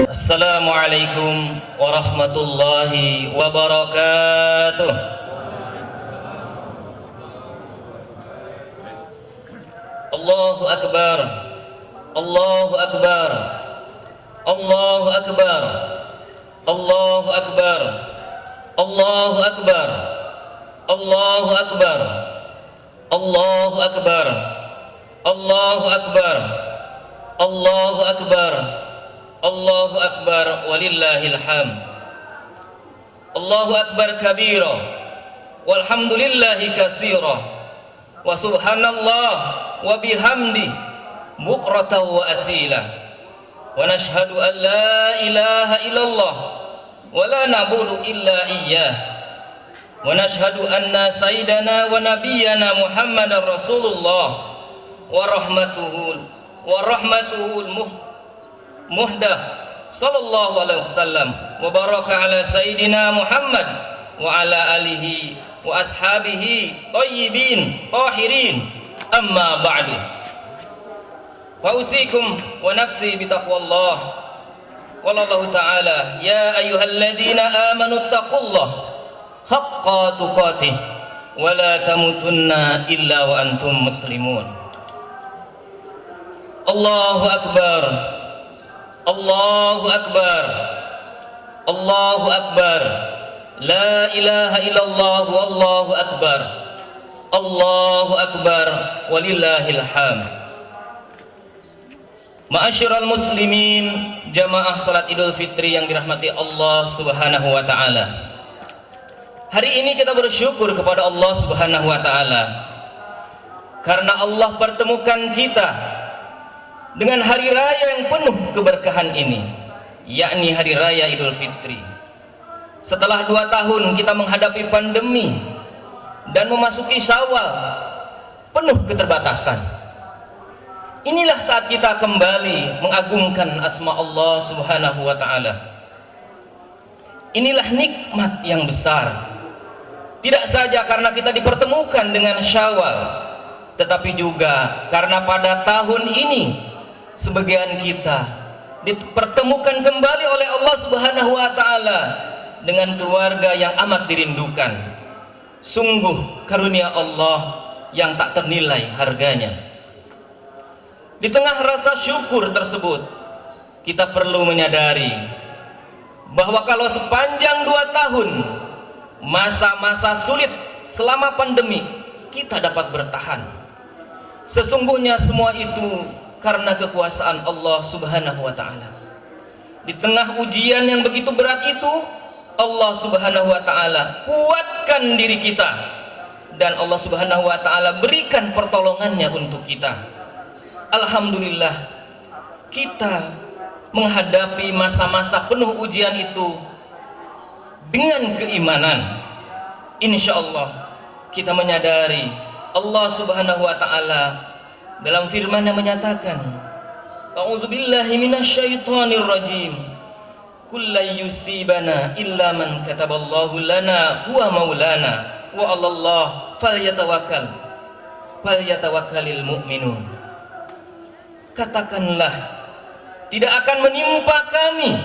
Assalamualaikum warahmatullahi wabarakatuh. Allahu Akbar, Allahu Akbar, Allahu Akbar, Allahu Akbar, Allahu Akbar, Allahu Akbar, Allahu Akbar, Allahu Akbar, Allahu Akbar, Allahu Akbar, walillahil hamd. Allahu Akbar kabira, walhamdulillahi katsira, wa subhanallah wa bihamdi bukratan wa asila, wa nashhadu an la ilaha illallah wa la na'budu illa iyyah, wa nashhadu anna sayyidana wa nabiyyana Muhammadar Rasulullah wa rahmatuhul muhdah sallallahu alaihi wasallam wa baraka ala sayyidina Muhammad wa ala alihi wa ashabihi thayyibin tahirin, amma ba'du. Wa usikum wa nafsi bitaqwallah. Qala Allah ta'ala, ya ayyuhalladzina amanu taqullaha haqqa tuqatih wa la tamutunna illa wa antum muslimun. Allahu Akbar, Allahu Akbar, Allahu Akbar, la ilaha illallah, wallahu akbar, Allahu Akbar, walillahil hamd. Ma'asyiral muslimin, jamaah salat Idul Fitri yang dirahmati Allah Subhanahu wa taala. Hari ini kita bersyukur kepada Allah Subhanahu wa taala karena Allah pertemukan kita dengan hari raya yang penuh keberkahan ini, yakni hari raya Idul Fitri. Setelah 2 tahun kita menghadapi pandemi dan memasuki Syawal penuh keterbatasan, inilah saat kita kembali mengagungkan asma Allah Subhanahu wa ta'ala. Inilah nikmat yang besar, tidak saja karena kita dipertemukan dengan Syawal, tetapi juga karena pada tahun ini sebagian kita dipertemukan kembali oleh Allah Subhanahu wa ta'ala dengan keluarga yang amat dirindukan. Sungguh karunia Allah yang tak ternilai harganya. Di tengah rasa syukur tersebut, kita perlu menyadari bahwa kalau sepanjang 2 tahun masa-masa sulit selama pandemi kita dapat bertahan, sesungguhnya semua itu karena kekuasaan Allah Subhanahu wa ta'ala. Di tengah ujian yang begitu berat itu, Allah Subhanahu wa ta'ala kuatkan diri kita, dan Allah Subhanahu wa ta'ala berikan pertolongannya untuk kita. Alhamdulillah, kita menghadapi masa-masa penuh ujian itu dengan keimanan. Insya Allah kita menyadari Allah Subhanahu wa ta'ala dalam firman-Nya menyatakan, a'udzubillahi minasyaitonir rajim, kullu yusibana illa man kataballahu lana huwa maulana wa 'alallah falyatawakkalul mu'minun. Katakanlah, tidak akan menimpa kami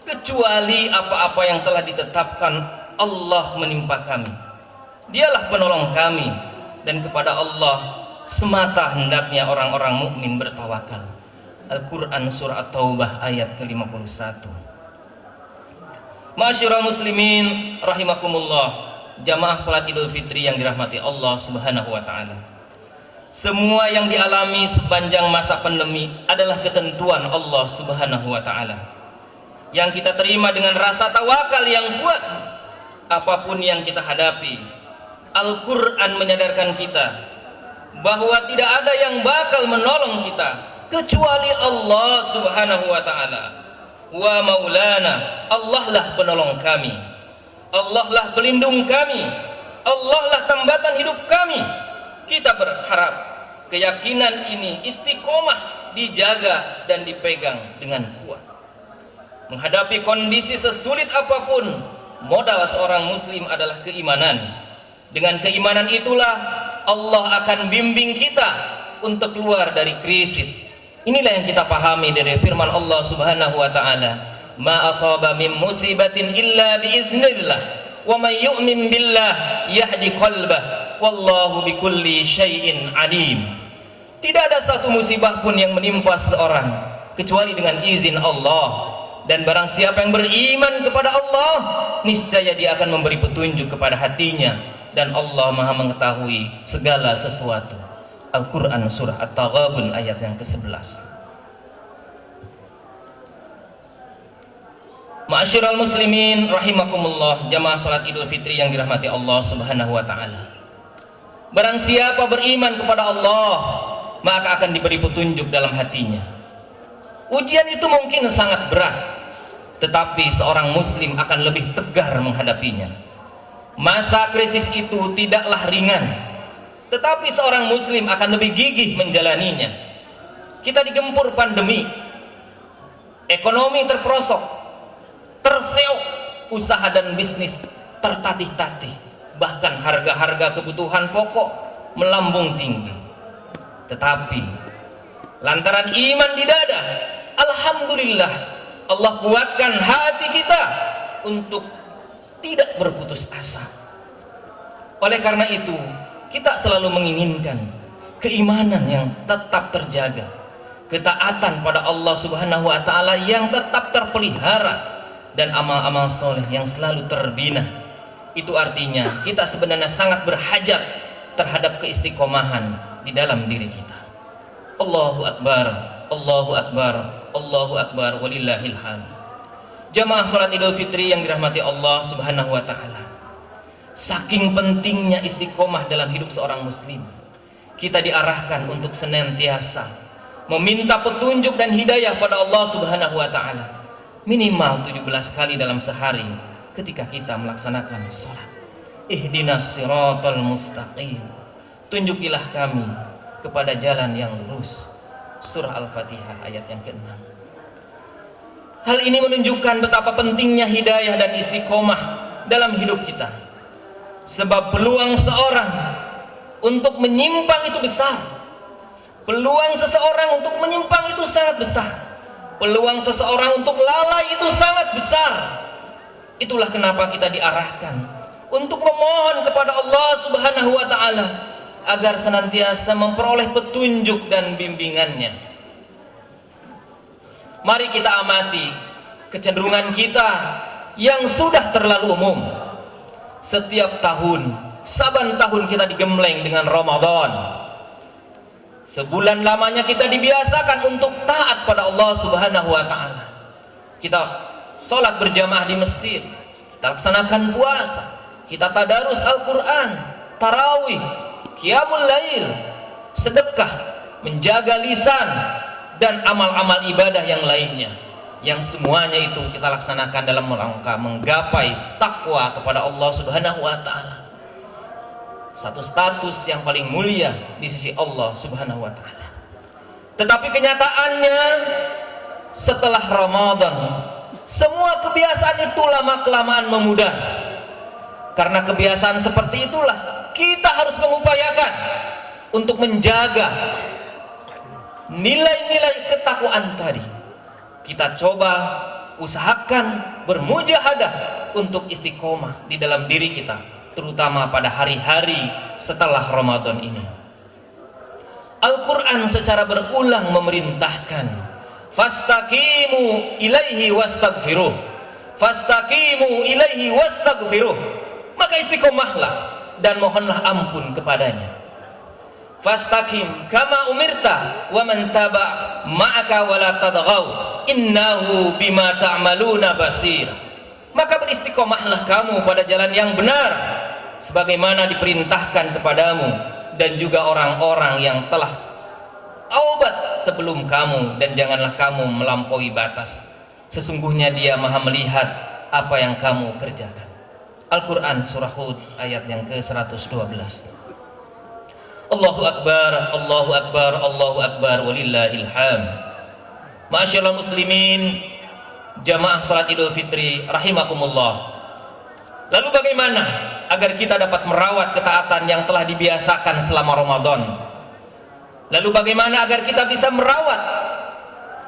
kecuali apa-apa yang telah ditetapkan Allah menimpa kami. Dialah penolong kami, dan kepada Allah semata hendaknya orang-orang mukmin bertawakal. Al-Quran surah At-Taubah ayat ke-51. Ma'asyiral muslimin rahimakumullah, jamaah salat Idul Fitri yang dirahmati Allah Subhanahu wa ta'ala. Semua yang dialami sepanjang masa pandemi adalah ketentuan Allah Subhanahu wa ta'ala yang kita terima dengan rasa tawakal yang kuat. Apapun yang kita hadapi, Al-Quran menyadarkan kita bahwa tidak ada yang bakal menolong kita kecuali Allah Subhanahu wa ta'ala. Wa maulana, Allah lah penolong kami, Allah lah pelindung kami, Allah lah tambatan hidup kami. Kita berharap keyakinan ini istiqomah dijaga dan dipegang dengan kuat. Menghadapi kondisi sesulit apapun, modal seorang muslim adalah keimanan. Dengan keimanan itulah Allah akan bimbing kita untuk keluar dari krisis. Inilah yang kita pahami dari firman Allah Subhanahu wa taala, "Ma asaba min musibatin illa biiznillah, wa may yu'min billah yahdi qalbah, wallahu bikulli syai'in alim." Tidak ada satu musibah pun yang menimpa seseorang kecuali dengan izin Allah, dan barang siapa yang beriman kepada Allah, niscaya dia akan memberi petunjuk kepada hatinya, dan Allah Maha mengetahui segala sesuatu. Al-Quran surah At-Taghabun ayat yang ke-11. Ma'asyiral muslimin rahimakumullah, jamaah salat Idul Fitri yang dirahmati Allah Subhanahu wa taala. Barang siapa beriman kepada Allah, maka akan diberi petunjuk dalam hatinya. Ujian itu mungkin sangat berat, tetapi seorang muslim akan lebih tegar menghadapinya. Masa krisis itu tidaklah ringan, tetapi seorang muslim akan lebih gigih menjalaninya. Kita digempur pandemi, ekonomi terperosok, terseok, usaha dan bisnis tertatih-tatih, bahkan harga-harga kebutuhan pokok melambung tinggi. Tetapi lantaran iman di dada, alhamdulillah, Allah kuatkan hati kita untuk tidak berputus asa. Oleh karena itu, kita selalu menginginkan keimanan yang tetap terjaga, ketaatan pada Allah Subhanahu wa taala yang tetap terpelihara, dan amal-amal soleh yang selalu terbina. Itu artinya kita sebenarnya sangat berhajat terhadap keistiqomahan di dalam diri kita. Allahu Akbar, Allahu Akbar, Allahu Akbar, walillahil hamd. Jamaah salat Idul Fitri yang dirahmati Allah Subhanahu wa taala, saking pentingnya istiqomah dalam hidup seorang muslim, kita diarahkan untuk senantiasa meminta petunjuk dan hidayah pada Allah Subhanahu wa taala, minimal 17 kali dalam sehari ketika kita melaksanakan salat. Ihdinas siratal mustaqim, tunjukilah kami kepada jalan yang lurus. Surah Al-Fatihah ayat yang ke-6. Hal ini menunjukkan betapa pentingnya hidayah dan istiqomah dalam hidup kita. Sebab peluang seorang untuk menyimpang itu besar. Peluang seseorang untuk menyimpang itu sangat besar. Peluang seseorang untuk lalai itu sangat besar. Itulah kenapa kita diarahkan untuk memohon kepada Allah Subhanahu wa taala agar senantiasa memperoleh petunjuk dan bimbingannya. Mari kita amati kecenderungan kita yang sudah terlalu umum. Setiap tahun, saban tahun kita digembleng dengan Ramadan. Sebulan lamanya kita dibiasakan untuk taat pada Allah Subhanahu wa taala. Kita sholat berjamaah di masjid, kita laksanakan puasa, kita tadarus Al-Quran, tarawih, qiyamul lail, sedekah, menjaga lisan, dan amal-amal ibadah yang lainnya, yang semuanya itu kita laksanakan dalam rangka menggapai takwa kepada Allah Subhanahu wa taala. Satu status yang paling mulia di sisi Allah Subhanahu wa taala. Tetapi kenyataannya setelah Ramadan, semua kebiasaan itu lama-kelamaan memudar. Karena kebiasaan seperti itulah kita harus mengupayakan untuk menjaga nilai-nilai ketakwaan tadi. Kita coba usahakan bermujahadah untuk istiqomah di dalam diri kita, terutama pada hari-hari setelah Ramadan ini. Al-Quran secara berulang memerintahkan, fastaqimu ilaihi wastaghfiruh, fastaqimu ilaihi wastaghfiruh, maka istiqomahlah dan mohonlah ampun kepadanya. Fastaqim kama umirta wa man taba ma'aka wa la tadghaw innahu bima ta'maluna basir. Maka beristiqomahlah kamu pada jalan yang benar sebagaimana diperintahkan kepadamu, dan juga orang-orang yang telah taubat sebelum kamu, dan janganlah kamu melampaui batas, sesungguhnya Dia Maha melihat apa yang kamu kerjakan. Al-Quran surah Hud ayat yang ke-112. Allahu Akbar, Allahu Akbar, Allahu Akbar, walillahil hamd. Ma'asyiral muslimin, jamaah salat Idul Fitri rahimakumullah. Lalu bagaimana agar kita dapat merawat ketaatan yang telah dibiasakan selama Ramadan? Lalu bagaimana agar kita bisa merawat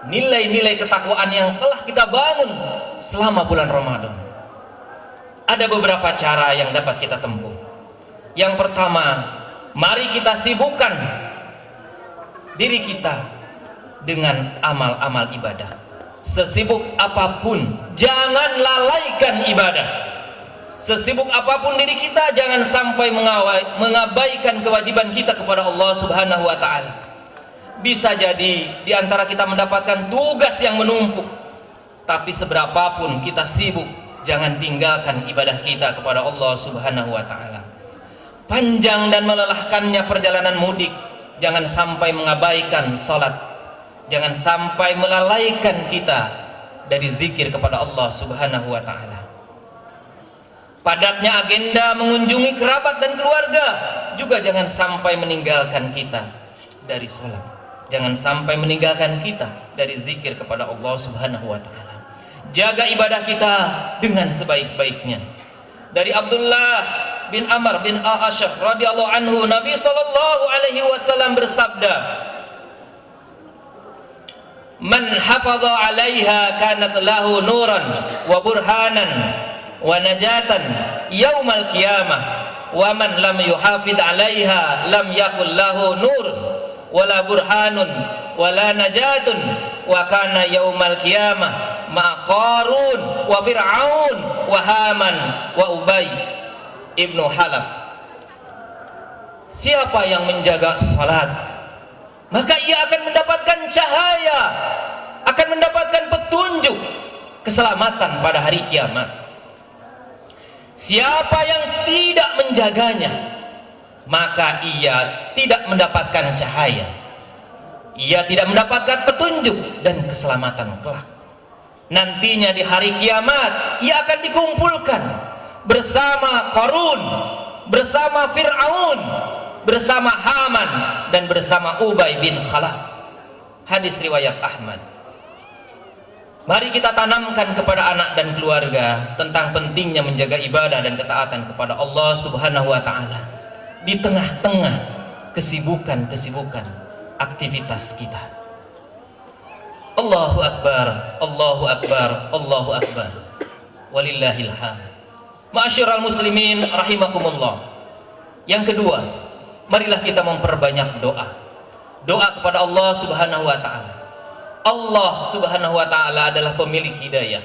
nilai-nilai ketakwaan yang telah kita bangun selama bulan Ramadan. Ada beberapa cara yang dapat kita tempuh. Yang pertama, mari kita sibukkan diri kita dengan amal-amal ibadah. Sesibuk apapun, jangan lalaikan ibadah. Sesibuk apapun diri kita, jangan sampai mengabaikan kewajiban kita kepada Allah Subhanahu wa Ta'ala. Bisa jadi di antara kita mendapatkan tugas yang menumpuk, tapi seberapapun kita sibuk, jangan tinggalkan ibadah kita kepada Allah Subhanahu wa Ta'ala. Panjang dan melelahkannya perjalanan mudik, jangan sampai mengabaikan salat, jangan sampai melalaikan kita dari zikir kepada Allah Subhanahu wa Ta'ala. Padatnya agenda mengunjungi kerabat dan keluarga juga jangan sampai meninggalkan kita dari salat, jangan sampai meninggalkan kita dari zikir kepada Allah Subhanahu wa Ta'ala. Jaga ibadah kita dengan sebaik-baiknya. Dari Abdullah bin Amr bin Al-Ash'ab radhiyallahu anhu, Nabi sallallahu alaihi wasallam bersabda, "Man hafadha 'alaiha kanat lahu nuran wa burhanan wa najatan yaumal qiyamah, wa man lam yuhafid 'alaiha lam yakul lahu nurun wala burhanun wala najatun wa kana yaumal qiyamah ma Qarun wa Fir'aun wa Haman wa Ubay ibnu Halaf." Siapa yang menjaga salat, maka ia akan mendapatkan cahaya, akan mendapatkan petunjuk keselamatan pada hari kiamat. Siapa yang tidak menjaganya, maka ia tidak mendapatkan cahaya, ia tidak mendapatkan petunjuk dan keselamatan kelak. Nantinya di hari kiamat ia akan dikumpulkan bersama Qarun, bersama Fir'aun, bersama Haman, dan bersama Ubay bin Khalaf. Hadis riwayat Ahmad. Mari kita tanamkan kepada anak dan keluarga tentang pentingnya menjaga ibadah dan ketaatan kepada Allah Subhanahu wa Ta'ala di tengah-tengah kesibukan-kesibukan aktivitas kita. Allahu Akbar, Allahu Akbar, Allahu Akbar, walillahil hamd. Ma'asyiral muslimin rahimakumullah. Yang kedua, marilah kita memperbanyak doa. Doa kepada Allah Subhanahu wa Ta'ala. Allah Subhanahu wa Ta'ala adalah pemilik hidayah.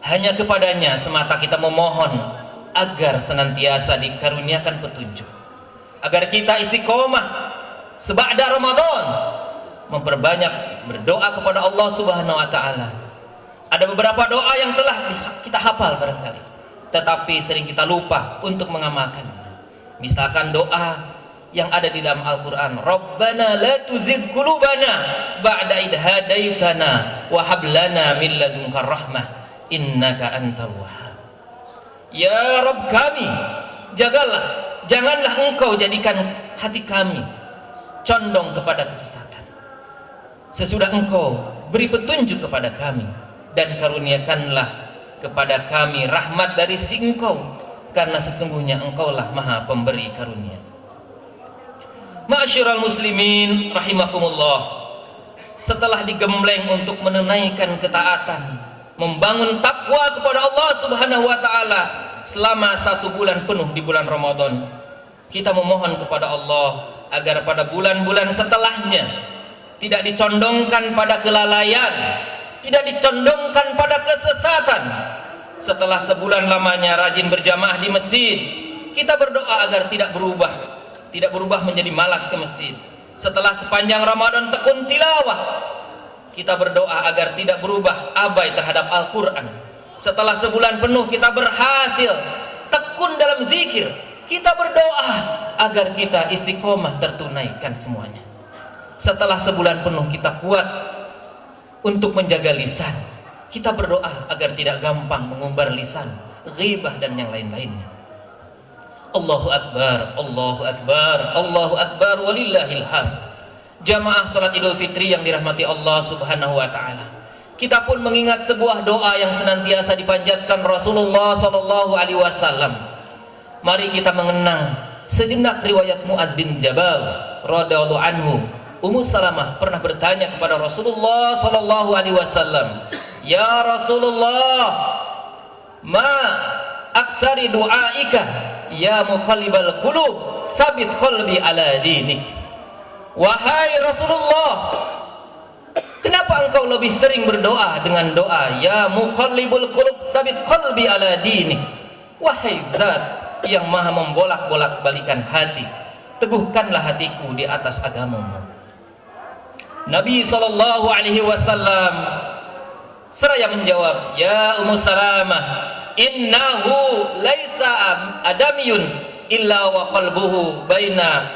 Hanya kepadanya semata kita memohon agar senantiasa dikaruniakan petunjuk, agar kita istiqomah seba'da Ramadan, memperbanyak berdoa kepada Allah Subhanahu wa Ta'ala. Ada beberapa doa yang telah kita hafal barangkali, tetapi sering kita lupa untuk mengamalkan. Misalkan doa yang ada di dalam Al-Quran, Rabbana la tuzigh qulubana ba'da idh hadaitana wa hab lana min ladunka rahmah innaka antal wahhab. Ya Rabb kami, jagalah, janganlah engkau jadikan hati kami condong kepada kesesatan. Sesudah engkau beri petunjuk kepada kami, dan karuniakanlah kepada kami rahmat dari sisi engkau, karena sesungguhnya engkaulah maha pemberi karunia. Ma'asyiral muslimin rahimakumullah. Setelah digembleng untuk menunaikan ketaatan, membangun takwa kepada Allah Subhanahu wa Ta'ala selama 1 bulan penuh di bulan Ramadan, kita memohon kepada Allah agar pada bulan-bulan setelahnya tidak dicondongkan pada kelalaian, tidak dicondongkan pada kesesatan. Setelah sebulan lamanya rajin berjamaah di masjid, kita berdoa agar tidak berubah menjadi malas ke masjid. Setelah sepanjang Ramadan tekun tilawah, kita berdoa agar tidak berubah abai terhadap Al-Quran. Setelah sebulan penuh kita berhasil tekun dalam zikir, kita berdoa agar kita istiqomah tertunaikan semuanya. Setelah sebulan penuh kita kuat untuk menjaga lisan, kita berdoa agar tidak gampang mengumbar lisan, ghibah dan yang lain-lainnya. Allahu Akbar, Allahu Akbar, Allahu Akbar, walillahil hamd. Jamaah salat Idul Fitri yang dirahmati Allah Subhanahu wa Ta'ala, kita pun mengingat sebuah doa yang senantiasa dipanjatkan Rasulullah sallallahu alaihi wasallam. Mari kita mengenang sejenak riwayat Mu'adz bin Jabal radhiyallahu anhu, Ummu Salamah pernah bertanya kepada Rasulullah sallallahu alaihi wasallam, "Ya Rasulullah, ma aksari du'aika ya muqallibal qulub, sabit qalbi ala dinik." Wahai Rasulullah, kenapa engkau lebih sering berdoa dengan doa ya muqallibul qulub, sabit qalbi ala dinik? Wahai zat yang maha membolak-bolak balikan hati, teguhkanlah hatiku di atas agamamu. Nabi sallallahu alaihi wasallam seraya menjawab, "Ya Ummu Salamah, innahu laisa adamiyun illa wa qalbuhu baina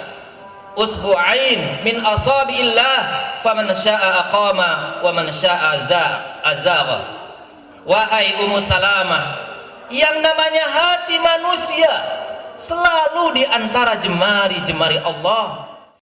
usbu'ain min asabiillah, faman syaa'a aqama wa man syaa'a azagha." Wahai Ummu Salamah, yang namanya hati manusia selalu di antara jemari-jemari Allah.